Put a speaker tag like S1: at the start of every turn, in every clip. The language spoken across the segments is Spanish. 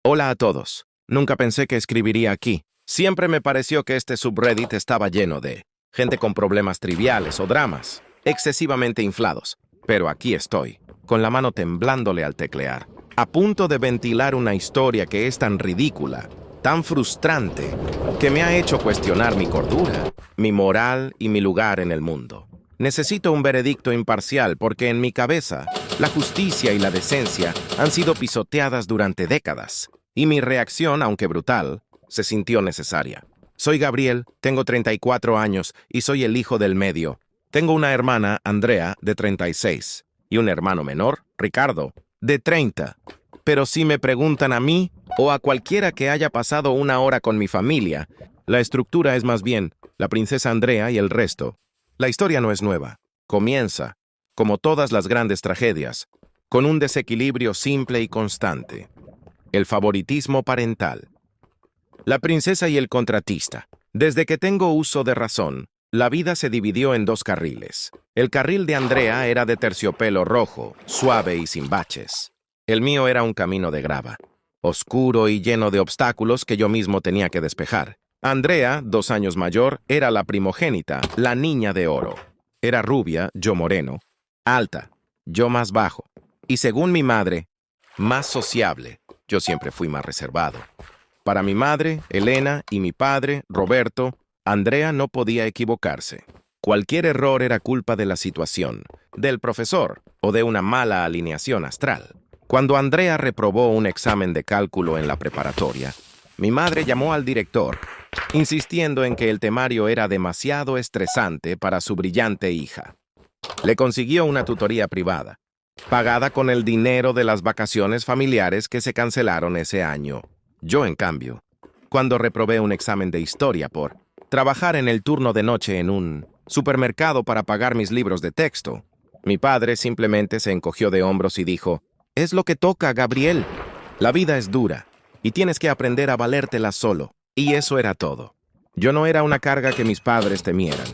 S1: Hola a todos. Nunca pensé que escribiría aquí. Siempre me pareció que este subreddit estaba lleno de gente con problemas triviales o dramas, excesivamente inflados. Pero aquí estoy, con la mano temblándole al teclear, a punto de ventilar una historia que es tan ridícula, tan frustrante, que me ha hecho cuestionar mi cordura, mi moral y mi lugar en el mundo. Necesito un veredicto imparcial porque en mi cabeza, la justicia y la decencia han sido pisoteadas durante décadas, y mi reacción, aunque brutal, se sintió necesaria. Soy Gabriel, tengo 34 años y soy el hijo del medio. Tengo una hermana, Andrea, de 36, y un hermano menor, Ricardo, de 30. Pero si me preguntan a mí o a cualquiera que haya pasado una hora con mi familia, la estructura es más bien la princesa Andrea y el resto. La historia no es nueva. Comienza, como todas las grandes tragedias, con un desequilibrio simple y constante: el favoritismo parental. La princesa y el contratista. Desde que tengo uso de razón, la vida se dividió en dos carriles. El carril de Andrea era de terciopelo rojo, suave y sin baches. El mío era un camino de grava, oscuro y lleno de obstáculos que yo mismo tenía que despejar. Andrea, 2 años mayor, era la primogénita, la niña de oro. Era rubia, yo moreno, alta, yo más bajo, y según mi madre, más sociable. Yo siempre fui más reservado. Para mi madre, Elena, y mi padre, Roberto, Andrea no podía equivocarse. Cualquier error era culpa de la situación, del profesor o de una mala alineación astral. Cuando Andrea reprobó un examen de cálculo en la preparatoria, mi madre llamó al director, insistiendo en que el temario era demasiado estresante para su brillante hija. Le consiguió una tutoría privada, pagada con el dinero de las vacaciones familiares que se cancelaron ese año. Yo, en cambio, cuando reprobé un examen de historia por trabajar en el turno de noche en un supermercado para pagar mis libros de texto, mi padre simplemente se encogió de hombros y dijo: «Es lo que toca, Gabriel. La vida es dura y tienes que aprender a valértela solo». Y eso era todo. Yo no era una carga que mis padres temieran.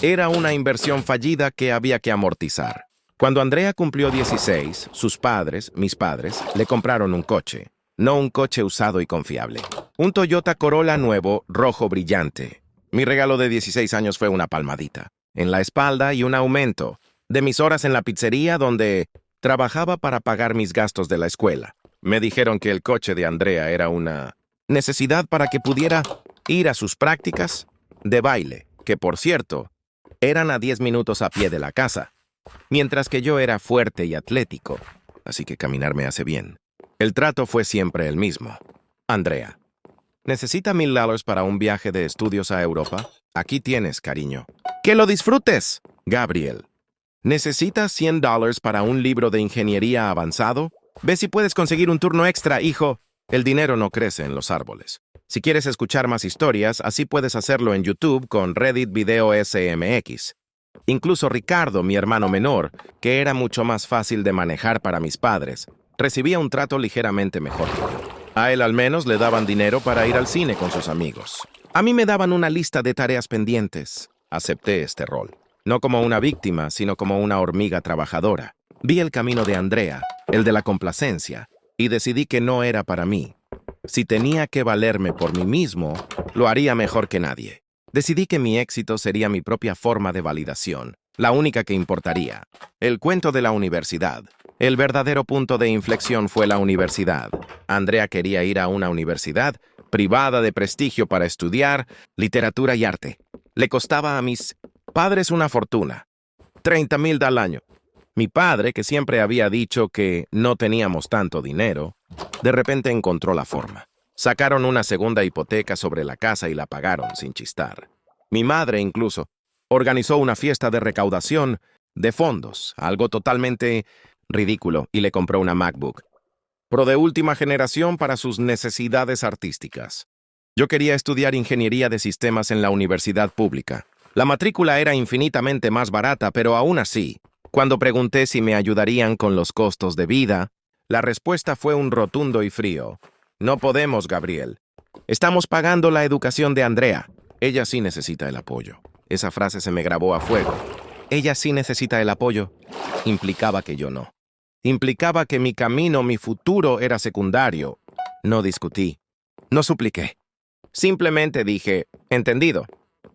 S1: Era una inversión fallida que había que amortizar. Cuando Andrea cumplió 16, sus padres, mis padres, le compraron un coche. No un coche usado y confiable. Un Toyota Corolla nuevo, rojo brillante. Mi regalo de 16 años fue una palmadita en la espalda y un aumento de mis horas en la pizzería donde trabajaba para pagar mis gastos de la escuela. Me dijeron que el coche de Andrea era una necesidad para que pudiera ir a sus prácticas de baile, que por cierto, eran a 10 minutos a pie de la casa, mientras que yo era fuerte y atlético, así que caminar me hace bien. El trato fue siempre el mismo. Andrea, ¿necesita $1000 para un viaje de estudios a Europa? Aquí tienes, cariño. ¡Que lo disfrutes! Gabriel, ¿necesitas $100 para un libro de ingeniería avanzado? Ve si puedes conseguir un turno extra, hijo. El dinero no crece en los árboles. Si quieres escuchar más historias, así puedes hacerlo en YouTube con Reddit Video SMX. Incluso Ricardo, mi hermano menor, que era mucho más fácil de manejar para mis padres, recibía un trato ligeramente mejor que yo. A él al menos le daban dinero para ir al cine con sus amigos. A mí me daban una lista de tareas pendientes. Acepté este rol. No como una víctima, sino como una hormiga trabajadora. Vi el camino de Andrea, el de la complacencia, y decidí que no era para mí. Si tenía que valerme por mí mismo, lo haría mejor que nadie. Decidí que mi éxito sería mi propia forma de validación, la única que importaría. El cuento de la universidad. El verdadero punto de inflexión fue la universidad. Andrea quería ir a una universidad privada de prestigio para estudiar literatura y arte. Le costaba a mis padres una fortuna, $30,000 al año. Mi padre, que siempre había dicho que no teníamos tanto dinero, de repente encontró la forma. Sacaron una segunda hipoteca sobre la casa y la pagaron sin chistar. Mi madre, incluso, organizó una fiesta de recaudación de fondos, algo totalmente ridículo, y le compró una MacBook Pro de última generación para sus necesidades artísticas. Yo quería estudiar ingeniería de sistemas en la universidad pública. La matrícula era infinitamente más barata, pero aún así, cuando pregunté si me ayudarían con los costos de vida, la respuesta fue un rotundo y frío: «No podemos, Gabriel. Estamos pagando la educación de Andrea. Ella sí necesita el apoyo». Esa frase se me grabó a fuego. Ella sí necesita el apoyo. Implicaba que yo no. Implicaba que mi camino, mi futuro era secundario. No discutí. No supliqué. Simplemente dije, entendido.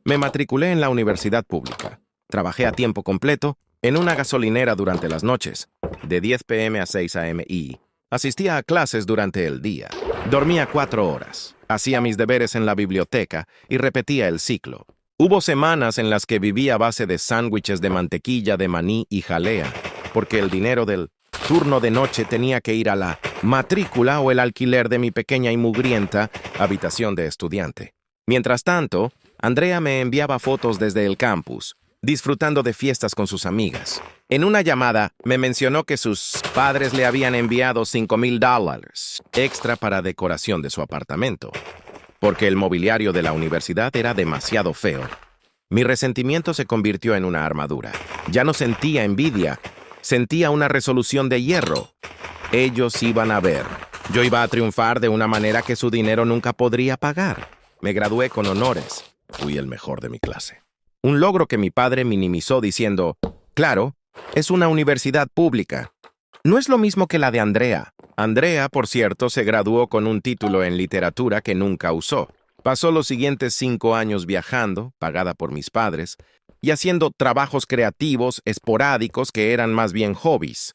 S1: Me matriculé en la universidad pública. Trabajé a tiempo completo en una gasolinera durante las noches, de 10 p.m. a 6 a.m. y asistía a clases durante el día. Dormía 4 horas, hacía mis deberes en la biblioteca y repetía el ciclo. Hubo semanas en las que vivía a base de sándwiches de mantequilla, de maní y jalea, porque el dinero del turno de noche tenía que ir a la matrícula o el alquiler de mi pequeña y mugrienta habitación de estudiante. Mientras tanto, Andrea me enviaba fotos desde el campus, disfrutando de fiestas con sus amigas. En una llamada, me mencionó que sus padres le habían enviado $5,000 extra para decoración de su apartamento, porque el mobiliario de la universidad era demasiado feo. Mi resentimiento se convirtió en una armadura. Ya no sentía envidia, sentía una resolución de hierro. Ellos iban a ver. Yo iba a triunfar de una manera que su dinero nunca podría pagar. Me gradué con honores. Fui el mejor de mi clase. Un logro que mi padre minimizó diciendo, claro, es una universidad pública. No es lo mismo que la de Andrea. Andrea, por cierto, se graduó con un título en literatura que nunca usó. Pasó los siguientes 5 años viajando, pagada por mis padres, y haciendo trabajos creativos, esporádicos, que eran más bien hobbies.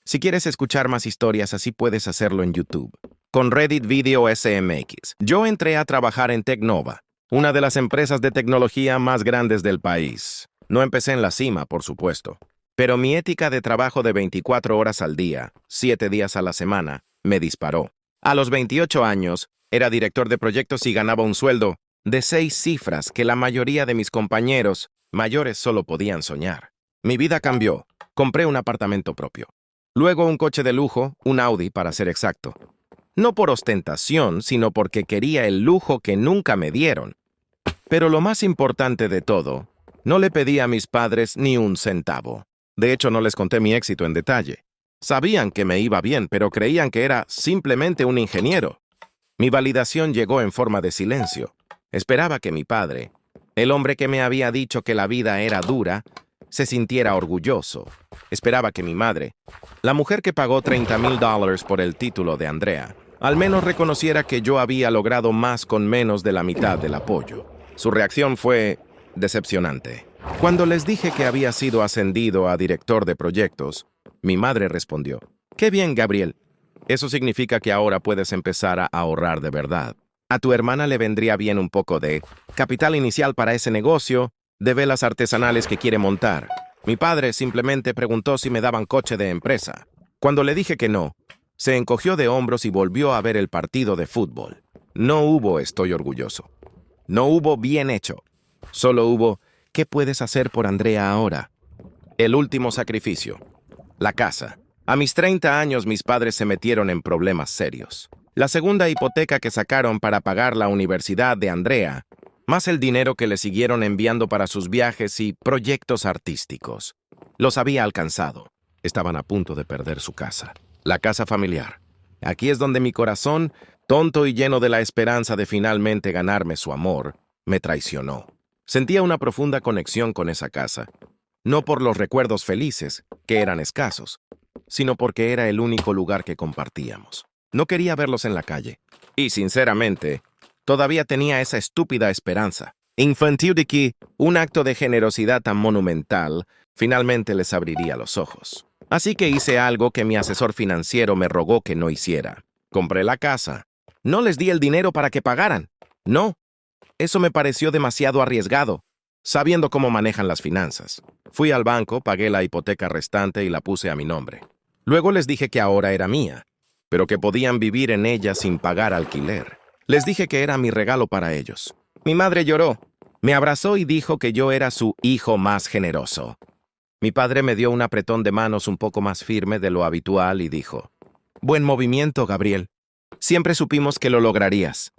S1: Si quieres escuchar más historias así puedes hacerlo en YouTube. Con Reddit Video SMX. Yo entré a trabajar en Tecnova, una de las empresas de tecnología más grandes del país. No empecé en la cima, por supuesto, pero mi ética de trabajo de 24 horas al día, 7 días a la semana, me disparó. A los 28 años, era director de proyectos y ganaba un sueldo de 6 cifras que la mayoría de mis compañeros mayores solo podían soñar. Mi vida cambió. Compré un apartamento propio. Luego un coche de lujo, un Audi para ser exacto. No por ostentación, sino porque quería el lujo que nunca me dieron. Pero lo más importante de todo, no le pedí a mis padres ni un centavo. De hecho, no les conté mi éxito en detalle. Sabían que me iba bien, pero creían que era simplemente un ingeniero. Mi validación llegó en forma de silencio. Esperaba que mi padre, el hombre que me había dicho que la vida era dura, se sintiera orgulloso. Esperaba que mi madre, la mujer que pagó $30,000 por el título de Andrea, al menos reconociera que yo había logrado más con menos de la mitad del apoyo. Su reacción fue decepcionante. Cuando les dije que había sido ascendido a director de proyectos, mi madre respondió, «Qué bien, Gabriel. Eso significa que ahora puedes empezar a ahorrar de verdad. A tu hermana le vendría bien un poco de capital inicial para ese negocio de velas artesanales que quiere montar». Mi padre simplemente preguntó si me daban coche de empresa. Cuando le dije que no, se encogió de hombros y volvió a ver el partido de fútbol. No hubo estoy orgulloso. No hubo bien hecho. Solo hubo ¿qué puedes hacer por Andrea ahora? El último sacrificio. La casa. A mis 30 años mis padres se metieron en problemas serios. La segunda hipoteca que sacaron para pagar la universidad de Andrea, más el dinero que le siguieron enviando para sus viajes y proyectos artísticos. Los había alcanzado. Estaban a punto de perder su casa. La casa familiar. Aquí es donde mi corazón, tonto y lleno de la esperanza de finalmente ganarme su amor, me traicionó. Sentía una profunda conexión con esa casa. No por los recuerdos felices, que eran escasos, sino porque era el único lugar que compartíamos. No quería verlos en la calle. Y, sinceramente, todavía tenía esa estúpida esperanza infantil de que un acto de generosidad tan monumental finalmente les abriría los ojos. Así que hice algo que mi asesor financiero me rogó que no hiciera. Compré la casa. No les di el dinero para que pagaran. No. Eso me pareció demasiado arriesgado, sabiendo cómo manejan las finanzas. Fui al banco, pagué la hipoteca restante y la puse a mi nombre. Luego les dije que ahora era mía, pero que podían vivir en ella sin pagar alquiler. Les dije que era mi regalo para ellos. Mi madre lloró, me abrazó y dijo que yo era su hijo más generoso. Mi padre me dio un apretón de manos un poco más firme de lo habitual y dijo, «Buen movimiento, Gabriel. Siempre supimos que lo lograrías».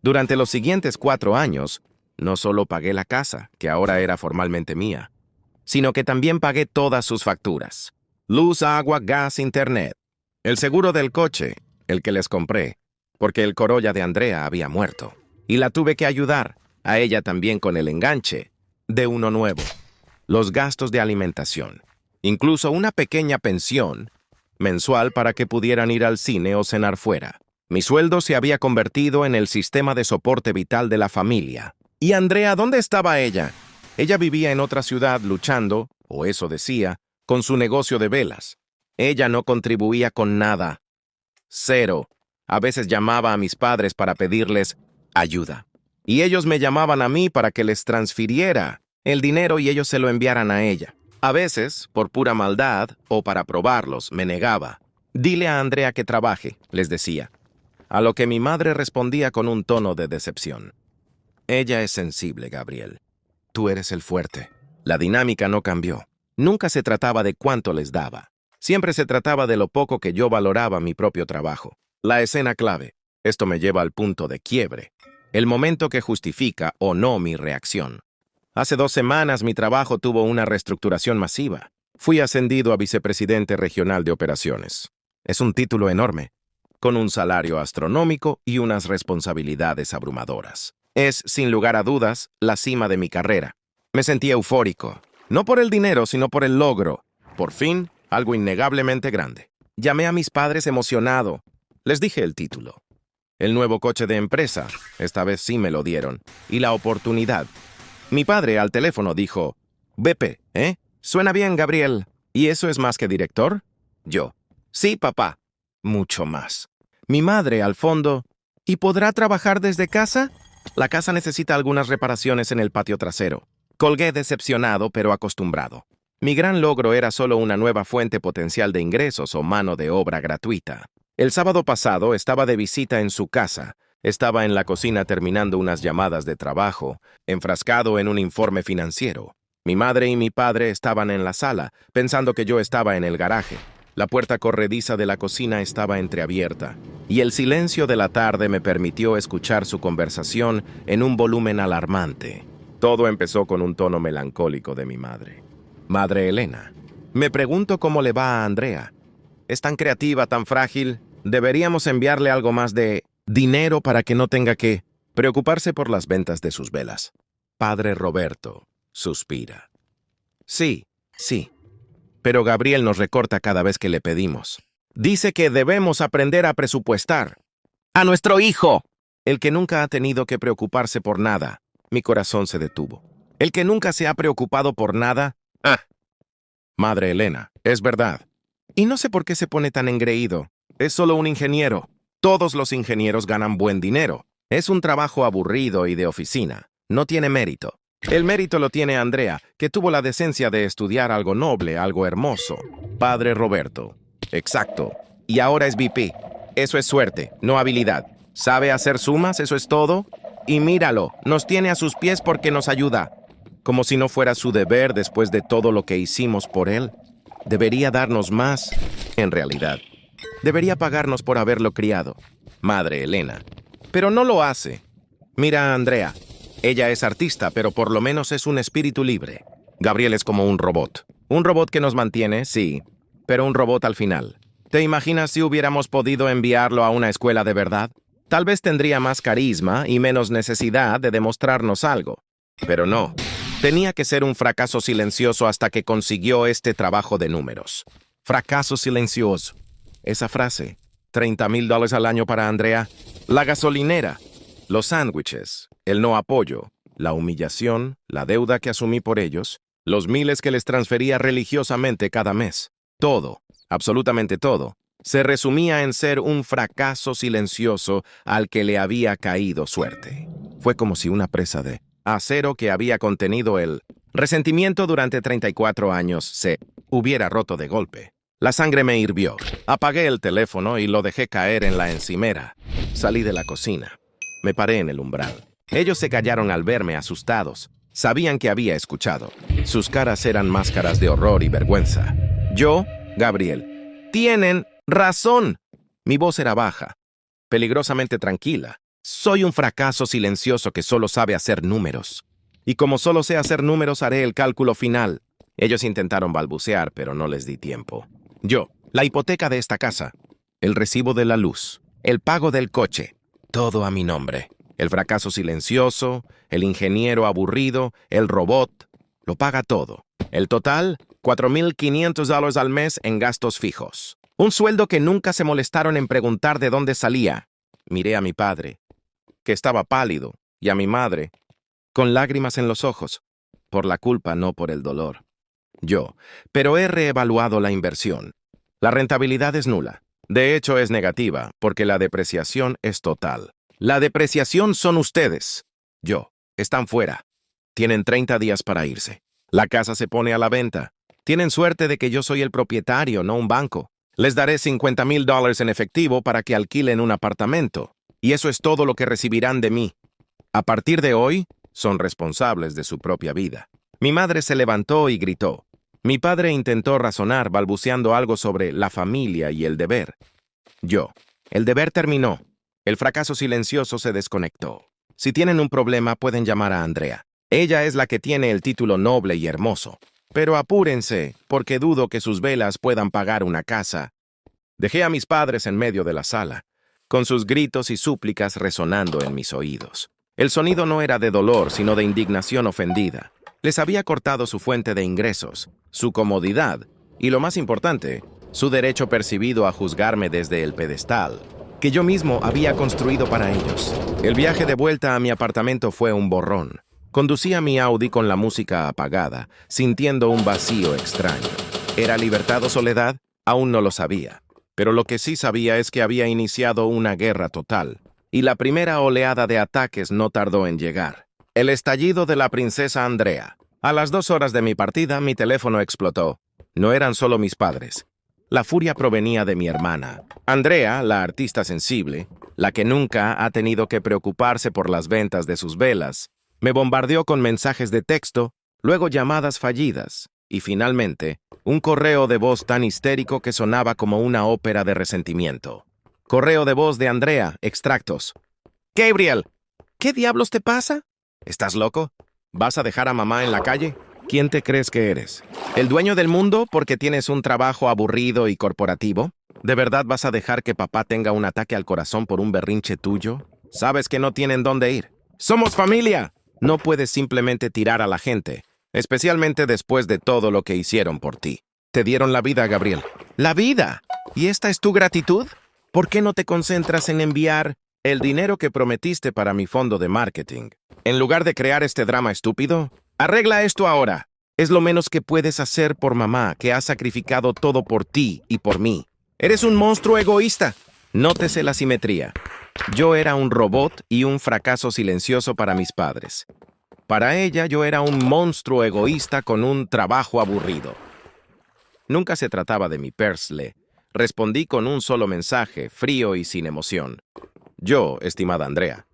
S1: Durante los siguientes 4 años, no solo pagué la casa, que ahora era formalmente mía, sino que también pagué todas sus facturas. Luz, agua, gas, internet. El seguro del coche, el que les compré, porque el Corolla de Andrea había muerto. Y la tuve que ayudar, a ella también con el enganche, de uno nuevo. Los gastos de alimentación, incluso una pequeña pensión mensual para que pudieran ir al cine o cenar fuera. Mi sueldo se había convertido en el sistema de soporte vital de la familia. ¿Y Andrea, dónde estaba ella? Ella vivía en otra ciudad luchando, o eso decía, con su negocio de velas. Ella no contribuía con nada. Cero. A veces llamaba a mis padres para pedirles ayuda. Y ellos me llamaban a mí para que les transfiriera el dinero y ellos se lo enviaran a ella. A veces, por pura maldad o para probarlos, me negaba. Dile a Andrea que trabaje, les decía. A lo que mi madre respondía con un tono de decepción. Ella es sensible, Gabriel. Tú eres el fuerte. La dinámica no cambió. Nunca se trataba de cuánto les daba. Siempre se trataba de lo poco que yo valoraba mi propio trabajo. La escena clave. Esto me lleva al punto de quiebre. El momento que justifica o no mi reacción. Hace 2 semanas mi trabajo tuvo una reestructuración masiva. Fui ascendido a vicepresidente regional de operaciones. Es un título enorme, con un salario astronómico y unas responsabilidades abrumadoras. Es, sin lugar a dudas, la cima de mi carrera. Me sentí eufórico, no por el dinero, sino por el logro. Por fin, algo innegablemente grande. Llamé a mis padres emocionado. Les dije el título. El nuevo coche de empresa, esta vez sí me lo dieron, y la oportunidad. Mi padre al teléfono dijo, «Bepe, ¿eh? Suena bien, Gabriel. ¿Y eso es más que director?» Yo, «Sí, papá. Mucho más». Mi madre al fondo, «¿Y podrá trabajar desde casa?» La casa necesita algunas reparaciones en el patio trasero. Colgué decepcionado, pero acostumbrado. Mi gran logro era solo una nueva fuente potencial de ingresos o mano de obra gratuita. El sábado pasado estaba de visita en su casa. Estaba en la cocina terminando unas llamadas de trabajo, enfrascado en un informe financiero. Mi madre y mi padre estaban en la sala, pensando que yo estaba en el garaje. La puerta corrediza de la cocina estaba entreabierta, y el silencio de la tarde me permitió escuchar su conversación en un volumen alarmante. Todo empezó con un tono melancólico de mi madre. «Madre Elena, me pregunto cómo le va a Andrea. Es tan creativa, tan frágil. Deberíamos enviarle algo más de dinero para que no tenga que preocuparse por las ventas de sus velas». Padre Roberto suspira. «Sí, sí. Pero Gabriel nos recorta cada vez que le pedimos. Dice que debemos aprender a presupuestar. ¡A nuestro hijo! El que nunca ha tenido que preocuparse por nada». Mi corazón se detuvo. El que nunca se ha preocupado por nada. ¡Ah! Madre Elena, es verdad. Y no sé por qué se pone tan engreído. Es solo un ingeniero. Todos los ingenieros ganan buen dinero. Es un trabajo aburrido y de oficina. No tiene mérito. El mérito lo tiene Andrea, que tuvo la decencia de estudiar algo noble, algo hermoso. Padre Roberto. Exacto. Y ahora es VP. Eso es suerte, no habilidad. ¿Sabe hacer sumas? ¿Eso es todo? Y míralo, nos tiene a sus pies porque nos ayuda. Como si no fuera su deber después de todo lo que hicimos por él. Debería darnos más, en realidad. Debería pagarnos por haberlo criado. Madre Elena. Pero no lo hace. Mira a Andrea. Ella es artista, pero por lo menos es un espíritu libre. Gabriel es como un robot. Un robot que nos mantiene, sí, pero un robot al final. ¿Te imaginas si hubiéramos podido enviarlo a una escuela de verdad? Tal vez tendría más carisma y menos necesidad de demostrarnos algo. Pero no. Tenía que ser un fracaso silencioso hasta que consiguió este trabajo de números. Fracaso silencioso. Esa frase. $30,000 al año para Andrea. La gasolinera. Los sándwiches. El no apoyo. La humillación. La deuda que asumí por ellos. Los miles que les transfería religiosamente cada mes. Todo. Absolutamente todo. Se resumía en ser un fracaso silencioso al que le había caído suerte. Fue como si una presa de acero que había contenido el resentimiento durante 34 años se hubiera roto de golpe. La sangre me hirvió. Apagué el teléfono y lo dejé caer en la encimera. Salí de la cocina. Me paré en el umbral. Ellos se callaron al verme asustados. Sabían que había escuchado. Sus caras eran máscaras de horror y vergüenza. Yo, Gabriel, tienen razón. Mi voz era baja, peligrosamente tranquila. Soy un fracaso silencioso que solo sabe hacer números. Y como solo sé hacer números, haré el cálculo final. Ellos intentaron balbucear, pero no les di tiempo. Yo, la hipoteca de esta casa, el recibo de la luz, el pago del coche, todo a mi nombre. El fracaso silencioso, el ingeniero aburrido, el robot, lo paga todo. El total, $4,500 al mes en gastos fijos. Un sueldo que nunca se molestaron en preguntar de dónde salía. Miré a mi padre, que estaba pálido, y a mi madre, con lágrimas en los ojos, por la culpa, no por el dolor. Pero he reevaluado la inversión. La rentabilidad es nula. De hecho, es negativa, porque la depreciación es total. La depreciación son ustedes. Están fuera. Tienen 30 días para irse. La casa se pone a la venta. Tienen suerte de que yo soy el propietario, no un banco. Les daré $50,000 en efectivo para que alquilen un apartamento. Y eso es todo lo que recibirán de mí. A partir de hoy, son responsables de su propia vida. Mi madre se levantó y gritó. Mi padre intentó razonar, balbuceando algo sobre la familia y el deber. El deber terminó. El fracaso silencioso se desconectó. Si tienen un problema, pueden llamar a Andrea. Ella es la que tiene el título noble y hermoso. Pero apúrense, porque dudo que sus velas puedan pagar una casa. Dejé a mis padres en medio de la sala, con sus gritos y súplicas resonando en mis oídos. El sonido no era de dolor, sino de indignación ofendida. Les había cortado su fuente de ingresos, su comodidad y, lo más importante, su derecho percibido a juzgarme desde el pedestal que yo mismo había construido para ellos. El viaje de vuelta a mi apartamento fue un borrón. Conducía mi Audi con la música apagada, sintiendo un vacío extraño. ¿Era libertad o soledad? Aún no lo sabía. Pero lo que sí sabía es que había iniciado una guerra total, y la primera oleada de ataques no tardó en llegar. El estallido de la princesa Andrea. A las 2 horas de mi partida, mi teléfono explotó. No eran solo mis padres. La furia provenía de mi hermana. Andrea, la artista sensible, la que nunca ha tenido que preocuparse por las ventas de sus velas, me bombardeó con mensajes de texto, luego llamadas fallidas, y finalmente, un correo de voz tan histérico que sonaba como una ópera de resentimiento. Correo de voz de Andrea, extractos. Gabriel, ¿qué diablos te pasa? ¿Estás loco? ¿Vas a dejar a mamá en la calle? ¿Quién te crees que eres? ¿El dueño del mundo porque tienes un trabajo aburrido y corporativo? ¿De verdad vas a dejar que papá tenga un ataque al corazón por un berrinche tuyo? Sabes que no tienen dónde ir. ¡Somos familia! No puedes simplemente tirar a la gente, especialmente después de todo lo que hicieron por ti. Te dieron la vida, Gabriel. ¿La vida? ¿Y esta es tu gratitud? ¿Por qué no te concentras en enviar el dinero que prometiste para mi fondo de marketing? En lugar de crear este drama estúpido, arregla esto ahora. Es lo menos que puedes hacer por mamá, que ha sacrificado todo por ti y por mí. Eres un monstruo egoísta. Nótese la simetría. Yo era un robot y un fracaso silencioso para mis padres. Para ella, yo era un monstruo egoísta con un trabajo aburrido. Nunca se trataba de mi Pursley. Respondí con un solo mensaje, frío y sin emoción. Estimada Andrea,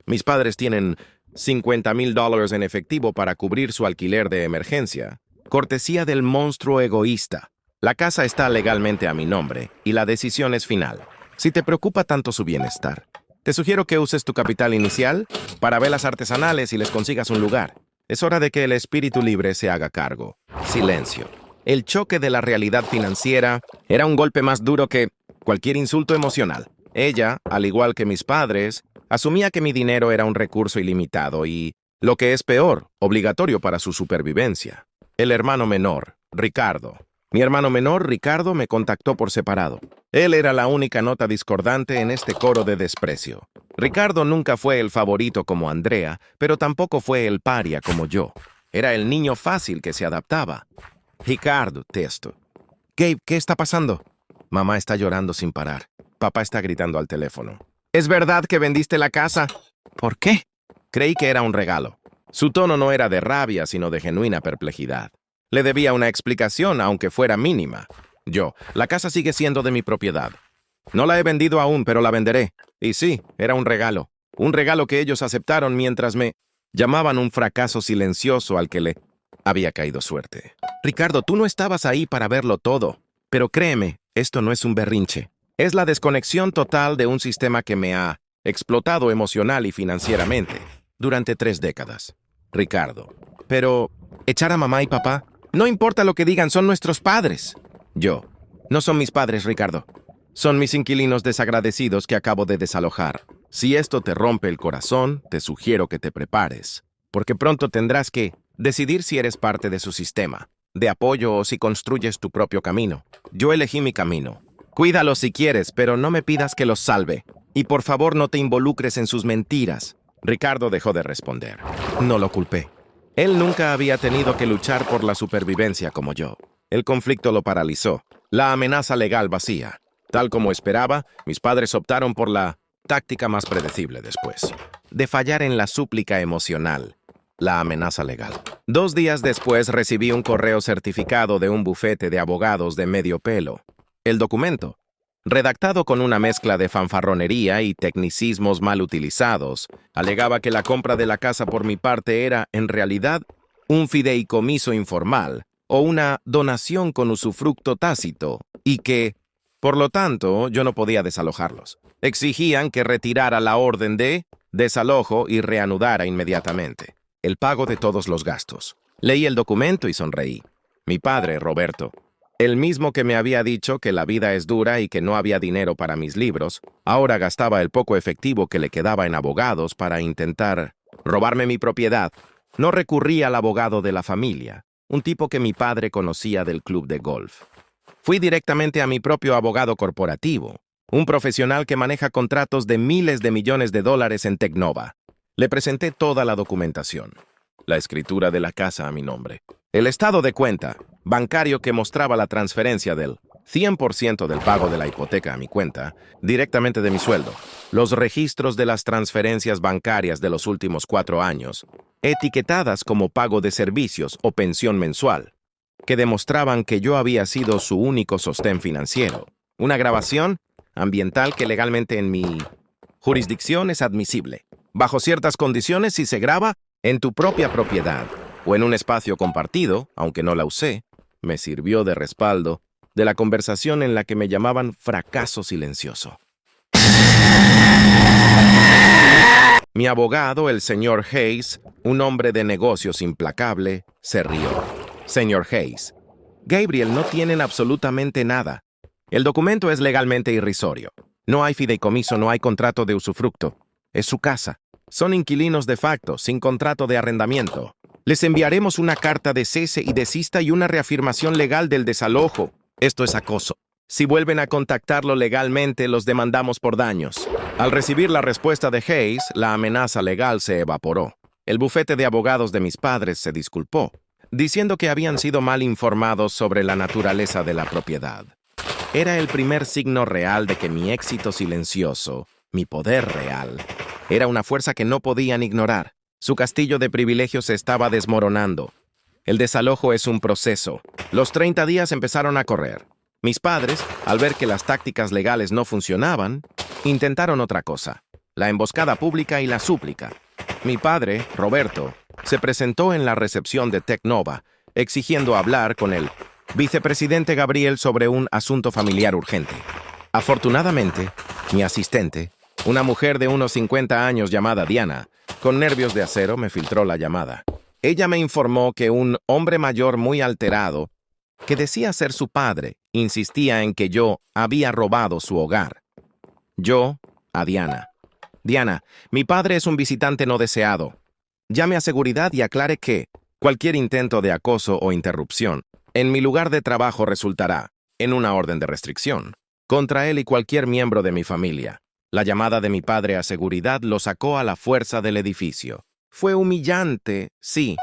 S1: mis padres tienen $50,000 en efectivo para cubrir su alquiler de emergencia, cortesía del monstruo egoísta. La casa está legalmente a mi nombre y la decisión es final. Si te preocupa tanto su bienestar, te sugiero que uses tu capital inicial para velas artesanales y les consigas un lugar. Es hora de que el espíritu libre se haga cargo. Silencio. El choque de la realidad financiera era un golpe más duro que cualquier insulto emocional. Ella, al igual que mis padres, asumía que mi dinero era un recurso ilimitado y, lo que es peor, obligatorio para su supervivencia. El hermano menor, Ricardo. Mi hermano menor, Ricardo, me contactó por separado. Él era la única nota discordante en este coro de desprecio. Ricardo nunca fue el favorito como Andrea, pero tampoco fue el paria como yo. Era el niño fácil que se adaptaba. Ricardo, texto. Gabe, ¿qué está pasando? Mamá está llorando sin parar. Papá está gritando al teléfono. ¿Es verdad que vendiste la casa? ¿Por qué? Creí que era un regalo. Su tono no era de rabia, sino de genuina perplejidad. Le debía una explicación, aunque fuera mínima. La casa sigue siendo de mi propiedad. No la he vendido aún, pero la venderé. Y sí, era un regalo. Un regalo que ellos aceptaron mientras me llamaban un fracaso silencioso al que le había caído suerte. Ricardo, tú no estabas ahí para verlo todo. Pero créeme, esto no es un berrinche. Es la desconexión total de un sistema que me ha explotado emocional y financieramente durante 3 décadas. Ricardo, pero ¿echar a mamá y papá? No importa lo que digan, son nuestros padres. No son mis padres, Ricardo. Son mis inquilinos desagradecidos que acabo de desalojar. Si esto te rompe el corazón, te sugiero que te prepares, porque pronto tendrás que decidir si eres parte de su sistema de apoyo o si construyes tu propio camino. Yo elegí mi camino. Cuídalos si quieres, pero no me pidas que los salve. Y por favor no te involucres en sus mentiras. Ricardo dejó de responder. No lo culpé. Él nunca había tenido que luchar por la supervivencia como yo. El conflicto lo paralizó. La amenaza legal vacía. Tal como esperaba, mis padres optaron por la táctica más predecible después, de fallar en la súplica emocional, la amenaza legal. 2 días después recibí un correo certificado de un bufete de abogados de medio pelo. El documento, redactado con una mezcla de fanfarronería y tecnicismos mal utilizados, alegaba que la compra de la casa por mi parte era, en realidad, un fideicomiso informal o una donación con usufructo tácito, y que, por lo tanto, yo no podía desalojarlos. Exigían que retirara la orden de desalojo y reanudara inmediatamente el pago de todos los gastos. Leí el documento y sonreí. Mi padre, Roberto, el mismo que me había dicho que la vida es dura y que no había dinero para mis libros, ahora gastaba el poco efectivo que le quedaba en abogados para intentar robarme mi propiedad. No recurrí al abogado de la familia, un tipo que mi padre conocía del club de golf. Fui directamente a mi propio abogado corporativo, un profesional que maneja contratos de miles de millones de dólares en Tecnova. Le presenté toda la documentación, la escritura de la casa a mi nombre, el estado de cuenta bancario que mostraba la transferencia del 100% del pago de la hipoteca a mi cuenta, directamente de mi sueldo, los registros de las transferencias bancarias de los últimos 4 años, etiquetadas como pago de servicios o pensión mensual, que demostraban que yo había sido su único sostén financiero. Una grabación ambiental que legalmente en mi jurisdicción es admisible, bajo ciertas condiciones si se graba en tu propia propiedad o en un espacio compartido, aunque no la usé, me sirvió de respaldo de la conversación en la que me llamaban fracaso silencioso. Mi abogado, el señor Hayes, un hombre de negocios implacable, se rió. Señor Hayes, Gabriel, no tienen absolutamente nada. El documento es legalmente irrisorio. No hay fideicomiso, no hay contrato de usufructo. Es su casa. Son inquilinos de facto, sin contrato de arrendamiento. Les enviaremos una carta de cese y desista y una reafirmación legal del desalojo. Esto es acoso. Si vuelven a contactarlo legalmente, los demandamos por daños. Al recibir la respuesta de Hayes, la amenaza legal se evaporó. El bufete de abogados de mis padres se disculpó, diciendo que habían sido mal informados sobre la naturaleza de la propiedad. Era el primer signo real de que mi éxito silencioso, mi poder real, era una fuerza que no podían ignorar. Su castillo de privilegios se estaba desmoronando. El desalojo es un proceso. Los 30 días empezaron a correr. Mis padres, al ver que las tácticas legales no funcionaban, intentaron otra cosa: la emboscada pública y la súplica. Mi padre, Roberto, se presentó en la recepción de Tecnova, exigiendo hablar con el vicepresidente Gabriel sobre un asunto familiar urgente. Afortunadamente, mi asistente, una mujer de unos 50 años llamada Diana, con nervios de acero, me filtró la llamada. Ella me informó que un hombre mayor muy alterado, que decía ser su padre, insistía en que yo había robado su hogar. Yo, a Diana. Diana, mi padre es un visitante no deseado. Llame a seguridad y aclare que cualquier intento de acoso o interrupción en mi lugar de trabajo resultará en una orden de restricción contra él y cualquier miembro de mi familia. La llamada de mi padre a seguridad lo sacó a la fuerza del edificio. Fue humillante, sí,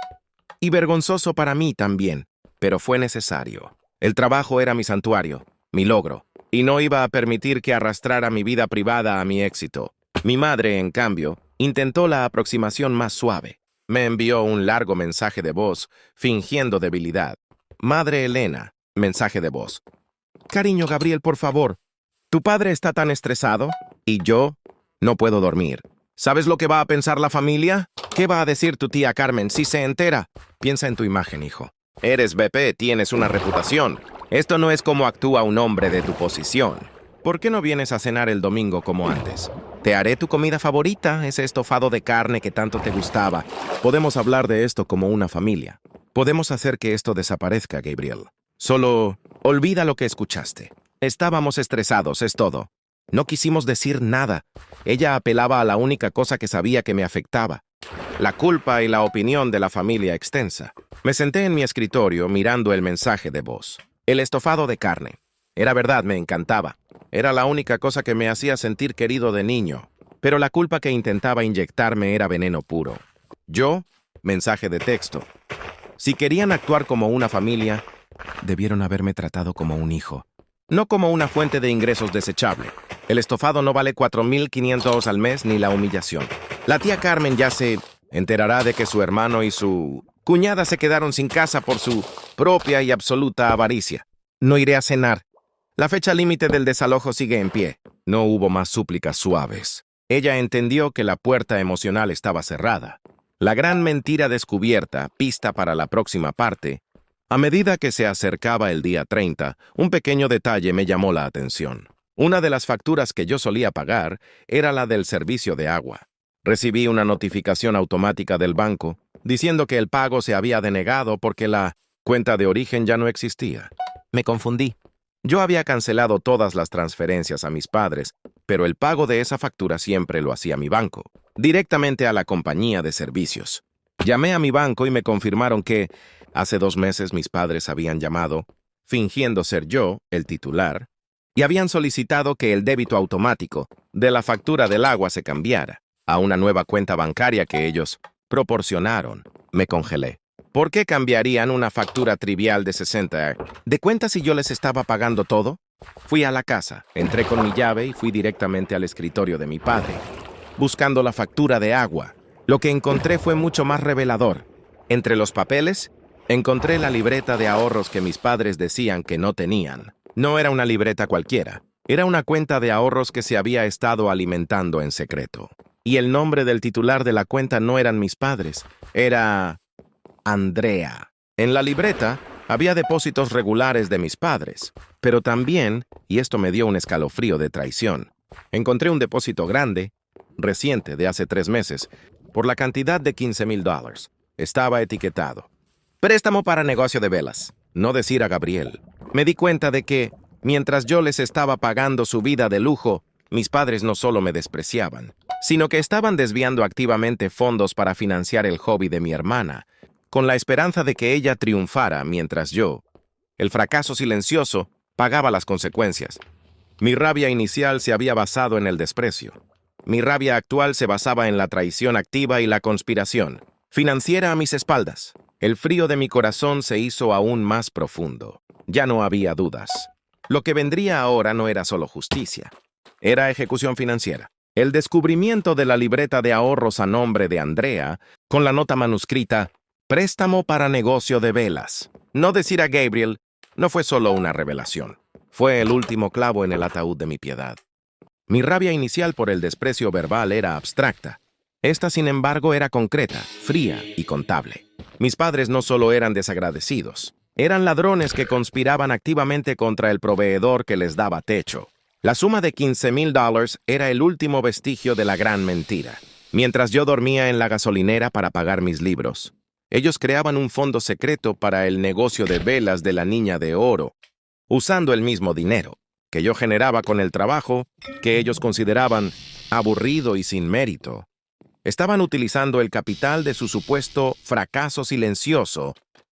S1: y vergonzoso para mí también, pero fue necesario. El trabajo era mi santuario, mi logro, y no iba a permitir que arrastrara mi vida privada a mi éxito. Mi madre, en cambio, intentó la aproximación más suave. Me envió un largo mensaje de voz, fingiendo debilidad. Madre Elena, mensaje de voz. Cariño Gabriel, por favor. ¿Tu padre está tan estresado? Y yo no puedo dormir. ¿Sabes lo que va a pensar la familia? ¿Qué va a decir tu tía Carmen si se entera? Piensa en tu imagen, hijo. Eres BP, tienes una reputación. Esto no es como actúa un hombre de tu posición. ¿Por qué no vienes a cenar el domingo como antes? Te haré tu comida favorita, ese estofado de carne que tanto te gustaba. Podemos hablar de esto como una familia. Podemos hacer que esto desaparezca, Gabriel. Solo olvida lo que escuchaste. Estábamos estresados, es todo. No quisimos decir nada. Ella apelaba a la única cosa que sabía que me afectaba: la culpa y la opinión de la familia extensa. Me senté en mi escritorio mirando el mensaje de voz. El estofado de carne. Era verdad, me encantaba. Era la única cosa que me hacía sentir querido de niño, pero la culpa que intentaba inyectarme era veneno puro. Yo, mensaje de texto. Si querían actuar como una familia, debieron haberme tratado como un hijo, no como una fuente de ingresos desechable. El estofado no vale $4,500 al mes ni la humillación. La tía Carmen ya se enterará de que su hermano y su cuñada se quedaron sin casa por su propia y absoluta avaricia. No iré a cenar. La fecha límite del desalojo sigue en pie. No hubo más súplicas suaves. Ella entendió que la puerta emocional estaba cerrada. La gran mentira descubierta, pista para la próxima parte. A medida que se acercaba el día 30, un pequeño detalle me llamó la atención. Una de las facturas que yo solía pagar era la del servicio de agua. Recibí una notificación automática del banco diciendo que el pago se había denegado porque la cuenta de origen ya no existía. Me confundí. Yo había cancelado todas las transferencias a mis padres, pero el pago de esa factura siempre lo hacía mi banco, directamente a la compañía de servicios. Llamé a mi banco y me confirmaron que hace 2 meses mis padres habían llamado, fingiendo ser yo, el titular, y habían solicitado que el débito automático de la factura del agua se cambiara a una nueva cuenta bancaria que ellos proporcionaron. Me congelé. ¿Por qué cambiarían una factura trivial de 60 de cuenta si yo les estaba pagando todo? Fui a la casa, entré con mi llave y fui directamente al escritorio de mi padre, buscando la factura de agua. Lo que encontré fue mucho más revelador. Entre los papeles, encontré la libreta de ahorros que mis padres decían que no tenían. No era una libreta cualquiera, era una cuenta de ahorros que se había estado alimentando en secreto. Y el nombre del titular de la cuenta no eran mis padres, era Andrea. En la libreta había depósitos regulares de mis padres, pero también, y esto me dio un escalofrío de traición, encontré un depósito grande, reciente, de hace 3 meses, por la cantidad de $15,000. Estaba etiquetado: préstamo para negocio de velas. No decir a Gabriel. Me di cuenta de que, mientras yo les estaba pagando su vida de lujo, mis padres no solo me despreciaban, sino que estaban desviando activamente fondos para financiar el hobby de mi hermana, con la esperanza de que ella triunfara mientras yo, el fracaso silencioso, pagaba las consecuencias. Mi rabia inicial se había basado en el desprecio. Mi rabia actual se basaba en la traición activa y la conspiración financiera a mis espaldas. El frío de mi corazón se hizo aún más profundo. Ya no había dudas. Lo que vendría ahora no era solo justicia. Era ejecución financiera. El descubrimiento de la libreta de ahorros a nombre de Andrea, con la nota manuscrita: préstamo para negocio de velas. No decir a Gabriel no fue solo una revelación. Fue el último clavo en el ataúd de mi piedad. Mi rabia inicial por el desprecio verbal era abstracta. Esta, sin embargo, era concreta, fría y contable. Mis padres no solo eran desagradecidos, eran ladrones que conspiraban activamente contra el proveedor que les daba techo. La suma de $15,000 era el último vestigio de la gran mentira. Mientras yo dormía en la gasolinera para pagar mis libros, ellos creaban un fondo secreto para el negocio de velas de la Niña de Oro, usando el mismo dinero que yo generaba con el trabajo que ellos consideraban aburrido y sin mérito. Estaban utilizando el capital de su supuesto fracaso silencioso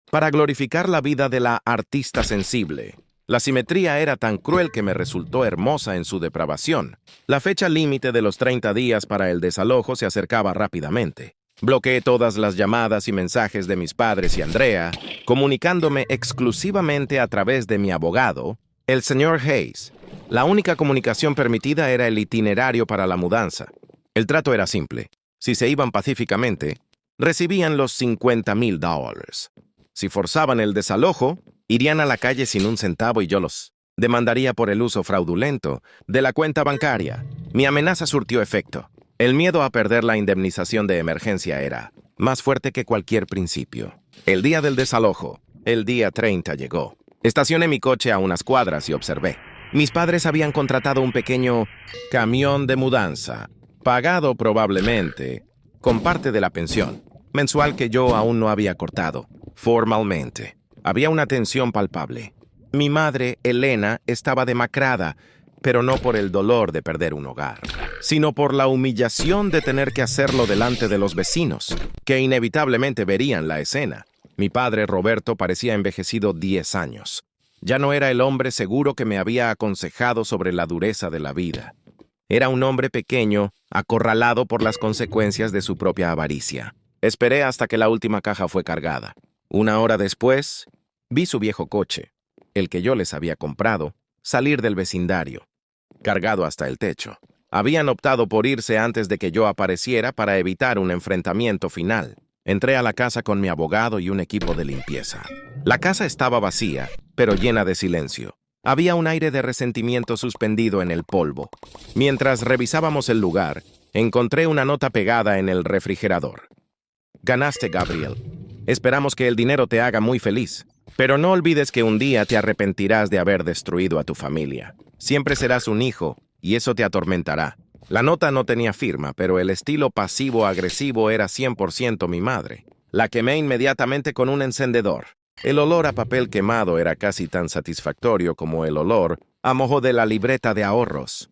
S1: para glorificar la vida de la artista sensible. La simetría era tan cruel que me resultó hermosa en su depravación. La fecha límite de los 30 días para el desalojo se acercaba rápidamente. Bloqueé todas las llamadas y mensajes de mis padres y Andrea, comunicándome exclusivamente a través de mi abogado, el señor Hayes. La única comunicación permitida era el itinerario para la mudanza. El trato era simple. Si se iban pacíficamente, recibían los $50,000. Si forzaban el desalojo, irían a la calle sin un centavo y yo los demandaría por el uso fraudulento de la cuenta bancaria. Mi amenaza surtió efecto. El miedo a perder la indemnización de emergencia era más fuerte que cualquier principio. El día del desalojo, el día 30, llegó. Estacioné mi coche a unas cuadras y observé. Mis padres habían contratado un pequeño camión de mudanza, pagado probablemente con parte de la pensión mensual que yo aún no había cortado formalmente. Había una tensión palpable. Mi madre, Elena, estaba demacrada, pero no por el dolor de perder un hogar, sino por la humillación de tener que hacerlo delante de los vecinos, que inevitablemente verían la escena. Mi padre, Roberto, parecía envejecido 10 años. Ya no era el hombre seguro que me había aconsejado sobre la dureza de la vida. Era un hombre pequeño, acorralado por las consecuencias de su propia avaricia. Esperé hasta que la última caja fue cargada. Una hora después, vi su viejo coche, el que yo les había comprado, salir del vecindario, cargado hasta el techo. Habían optado por irse antes de que yo apareciera para evitar un enfrentamiento final. Entré a la casa con mi abogado y un equipo de limpieza. La casa estaba vacía, pero llena de silencio. Había un aire de resentimiento suspendido en el polvo. Mientras revisábamos el lugar, encontré una nota pegada en el refrigerador. Ganaste, Gabriel. Esperamos que el dinero te haga muy feliz. Pero no olvides que un día te arrepentirás de haber destruido a tu familia. Siempre serás un hijo, y eso te atormentará. La nota no tenía firma, pero el estilo pasivo-agresivo era 100% mi madre. La quemé inmediatamente con un encendedor. El olor a papel quemado era casi tan satisfactorio como el olor a mojo de la libreta de ahorros.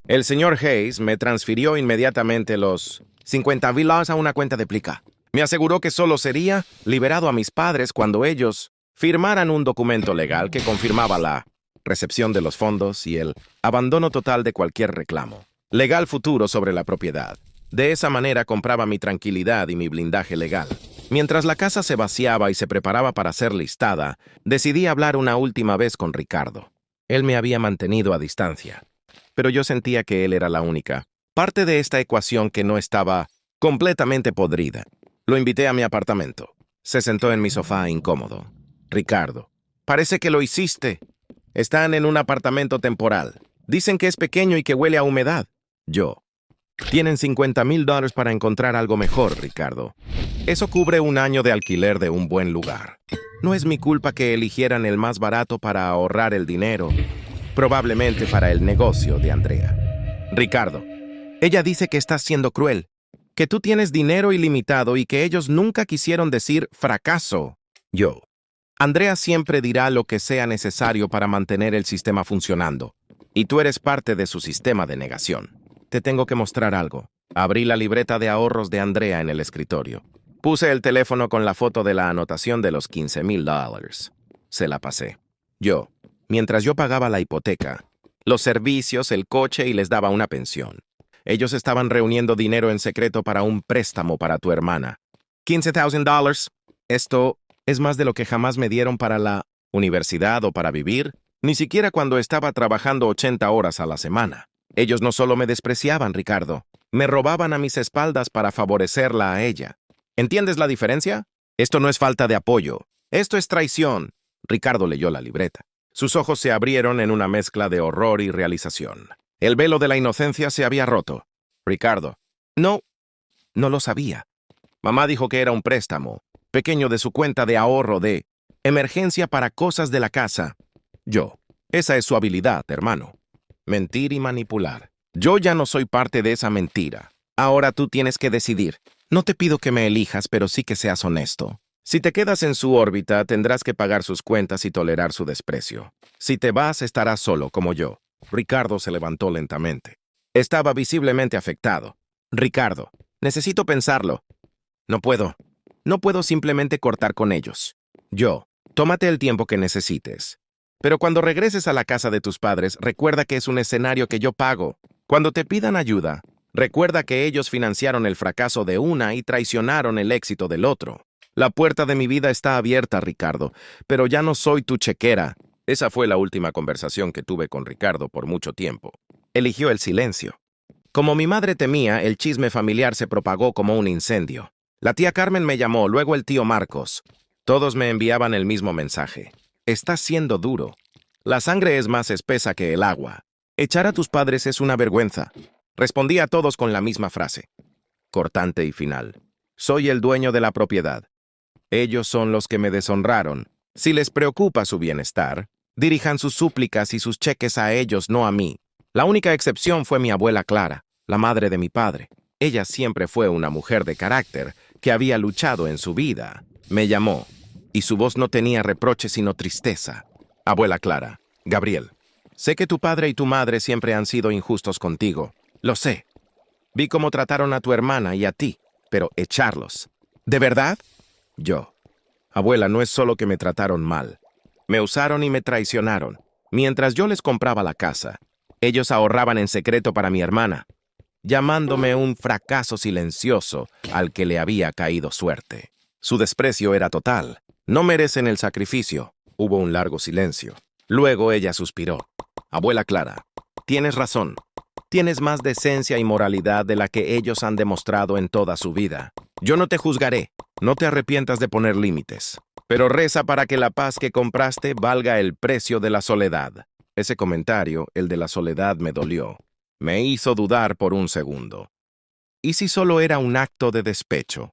S1: El señor Hayes me transfirió inmediatamente los $50,000 a una cuenta de Plica. Me aseguró que solo sería liberado a mis padres cuando ellos firmaran un documento legal que confirmaba la recepción de los fondos y el abandono total de cualquier reclamo legal futuro sobre la propiedad. De esa manera compraba mi tranquilidad y mi blindaje legal. Mientras la casa se vaciaba y se preparaba para ser listada, decidí hablar una última vez con Ricardo. Él me había mantenido a distancia, pero yo sentía que él era la única parte de esta ecuación que no estaba completamente podrida. Lo invité a mi apartamento. Se sentó en mi sofá incómodo. Ricardo, parece que lo hiciste. Están en un apartamento temporal. Dicen que es pequeño y que huele a humedad. Yo. Tienen $50,000 para encontrar algo mejor, Ricardo. Eso cubre un año de alquiler de un buen lugar. No es mi culpa que eligieran el más barato para ahorrar el dinero, probablemente para el negocio de Andrea. Ricardo, ella dice que estás siendo cruel, que tú tienes dinero ilimitado y que ellos nunca quisieron decir fracaso. Yo. Andrea siempre dirá lo que sea necesario para mantener el sistema funcionando, y tú eres parte de su sistema de negación. Te tengo que mostrar algo. Abrí la libreta de ahorros de Andrea en el escritorio. Puse el teléfono con la foto de la anotación de los $15,000. Se la pasé. Yo, mientras yo pagaba la hipoteca, los servicios, el coche y les daba una pensión. Ellos estaban reuniendo dinero en secreto para un préstamo para tu hermana. $15,000. Esto es más de lo que jamás me dieron para la universidad o para vivir, ni siquiera cuando estaba trabajando 80 horas a la semana. Ellos no solo me despreciaban, Ricardo, me robaban a mis espaldas para favorecerla a ella. ¿Entiendes la diferencia? Esto no es falta de apoyo. Esto es traición. Ricardo leyó la libreta. Sus ojos se abrieron en una mezcla de horror y realización. El velo de la inocencia se había roto. Ricardo. No lo sabía. Mamá dijo que era un préstamo pequeño de su cuenta de ahorro de emergencia para cosas de la casa. Yo. Esa es su habilidad, hermano. Mentir y manipular. Yo ya no soy parte de esa mentira. Ahora tú tienes que decidir. No te pido que me elijas, pero sí que seas honesto. Si te quedas en su órbita, tendrás que pagar sus cuentas y tolerar su desprecio. Si te vas, estarás solo, como yo. Ricardo se levantó lentamente. Estaba visiblemente afectado. Ricardo, necesito pensarlo. No puedo. No puedo simplemente cortar con ellos. Yo, tómate el tiempo que necesites. Pero cuando regreses a la casa de tus padres, recuerda que es un escenario que yo pago. Cuando te pidan ayuda, recuerda que ellos financiaron el fracaso de una y traicionaron el éxito del otro. La puerta de mi vida está abierta, Ricardo, pero ya no soy tu chequera. Esa fue la última conversación que tuve con Ricardo por mucho tiempo. Eligió el silencio. Como mi madre temía, el chisme familiar se propagó como un incendio. La tía Carmen me llamó, luego el tío Marcos. Todos me enviaban el mismo mensaje. Estás siendo duro. La sangre es más espesa que el agua. Echar a tus padres es una vergüenza. Respondí a todos con la misma frase. Cortante y final. Soy el dueño de la propiedad. Ellos son los que me deshonraron. Si les preocupa su bienestar, dirijan sus súplicas y sus cheques a ellos, no a mí. La única excepción fue mi abuela Clara, la madre de mi padre. Ella siempre fue una mujer de carácter que había luchado en su vida. Me llamó, y su voz no tenía reproche sino tristeza. Abuela Clara, Gabriel, sé que tu padre y tu madre siempre han sido injustos contigo. Lo sé. Vi cómo trataron a tu hermana y a ti, pero echarlos. ¿De verdad? Yo. Abuela, no es solo que me trataron mal. Me usaron y me traicionaron. Mientras yo les compraba la casa, ellos ahorraban en secreto para mi hermana, llamándome un fracaso silencioso al que le había caído suerte. Su desprecio era total. No merecen el sacrificio. Hubo un largo silencio. Luego ella suspiró. Abuela Clara, tienes razón. Tienes más decencia y moralidad de la que ellos han demostrado en toda su vida. Yo no te juzgaré. No te arrepientas de poner límites. Pero reza para que la paz que compraste valga el precio de la soledad. Ese comentario, el de la soledad, me dolió. Me hizo dudar por un segundo. ¿Y si solo era un acto de despecho?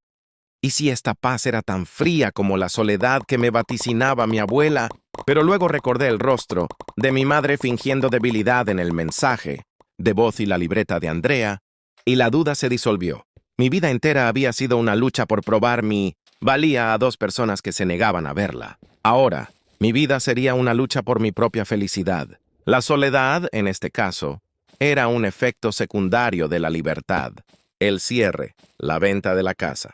S1: ¿Y si esta paz era tan fría como la soledad que me vaticinaba mi abuela? Pero luego recordé el rostro de mi madre fingiendo debilidad en el mensaje, de voz y la libreta de Andrea, y la duda se disolvió. Mi vida entera había sido una lucha por probar mi valía a dos personas que se negaban a verla. Ahora, mi vida sería una lucha por mi propia felicidad. La soledad, en este caso, era un efecto secundario de la libertad. El cierre, la venta de la casa.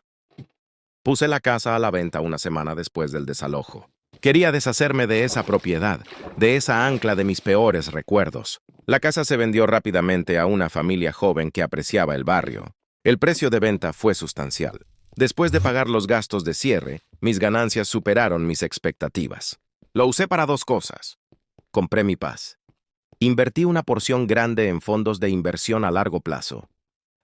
S1: Puse la casa a la venta una semana después del desalojo. Quería deshacerme de esa propiedad, de esa ancla de mis peores recuerdos. La casa se vendió rápidamente a una familia joven que apreciaba el barrio. El precio de venta fue sustancial. Después de pagar los gastos de cierre, mis ganancias superaron mis expectativas. Lo usé para dos cosas. Compré mi paz. Invertí una porción grande en fondos de inversión a largo plazo,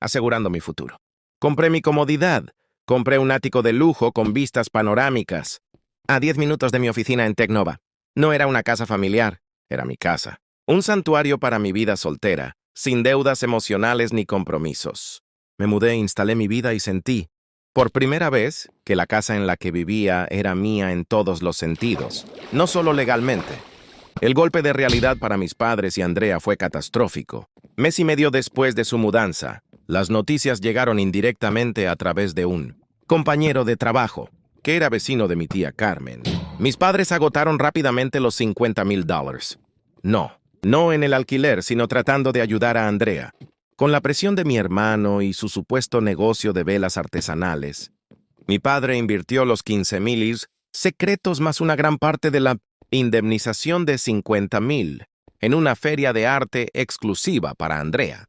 S1: asegurando mi futuro. Compré mi comodidad. Compré un ático de lujo con vistas panorámicas, a 10 minutos de mi oficina en Tecnova. No era una casa familiar, era mi casa. Un santuario para mi vida soltera, sin deudas emocionales ni compromisos. Me mudé, instalé mi vida y sentí, por primera vez, que la casa en la que vivía era mía en todos los sentidos, no solo legalmente. El golpe de realidad para mis padres y Andrea fue catastrófico. Mes y medio después de su mudanza, las noticias llegaron indirectamente a través de un compañero de trabajo, que era vecino de mi tía Carmen. Mis padres agotaron rápidamente los $50,000. No en el alquiler, sino tratando de ayudar a Andrea. Con la presión de mi hermano y su supuesto negocio de velas artesanales, mi padre invirtió los 15,000 secretos más una gran parte de la indemnización de 50,000 en una feria de arte exclusiva para Andrea.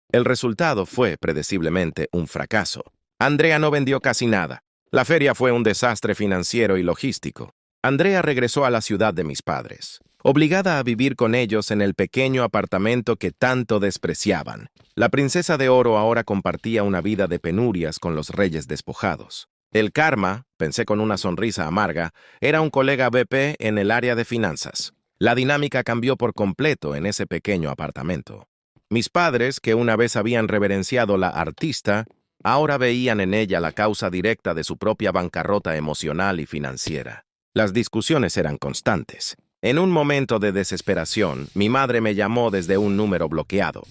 S1: El resultado fue, predeciblemente, un fracaso. Andrea no vendió casi nada. La feria fue un desastre financiero y logístico. Andrea regresó a la ciudad de mis padres, obligada a vivir con ellos en el pequeño apartamento que tanto despreciaban. La princesa de oro ahora compartía una vida de penurias con los reyes despojados. El karma, pensé con una sonrisa amarga, era un colega BP en el área de finanzas. La dinámica cambió por completo en ese pequeño apartamento. Mis padres, que una vez habían reverenciado la artista, ahora veían en ella la causa directa de su propia bancarrota emocional y financiera. Las discusiones eran constantes. En un momento de desesperación, mi madre me llamó desde un número bloqueado.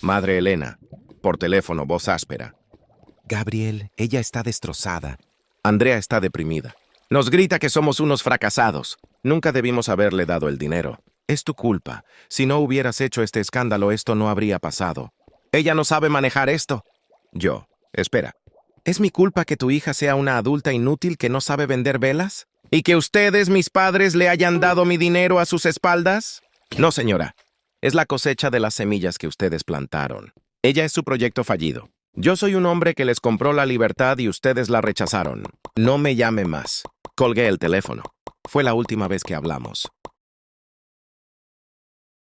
S1: Madre Elena, por teléfono, voz áspera. Gabriel, ella está destrozada. Andrea está deprimida. Nos grita que somos unos fracasados. Nunca debimos haberle dado el dinero. Es tu culpa. Si no hubieras hecho este escándalo, esto no habría pasado. Ella no sabe manejar esto. Yo, espera. ¿Es mi culpa que tu hija sea una adulta inútil que no sabe vender velas? ¿Y que ustedes, mis padres, le hayan dado mi dinero a sus espaldas? No, señora. Es la cosecha de las semillas que ustedes plantaron. Ella es su proyecto fallido. Yo soy un hombre que les compró la libertad y ustedes la rechazaron. No me llame más. Colgué el teléfono. Fue la última vez que hablamos.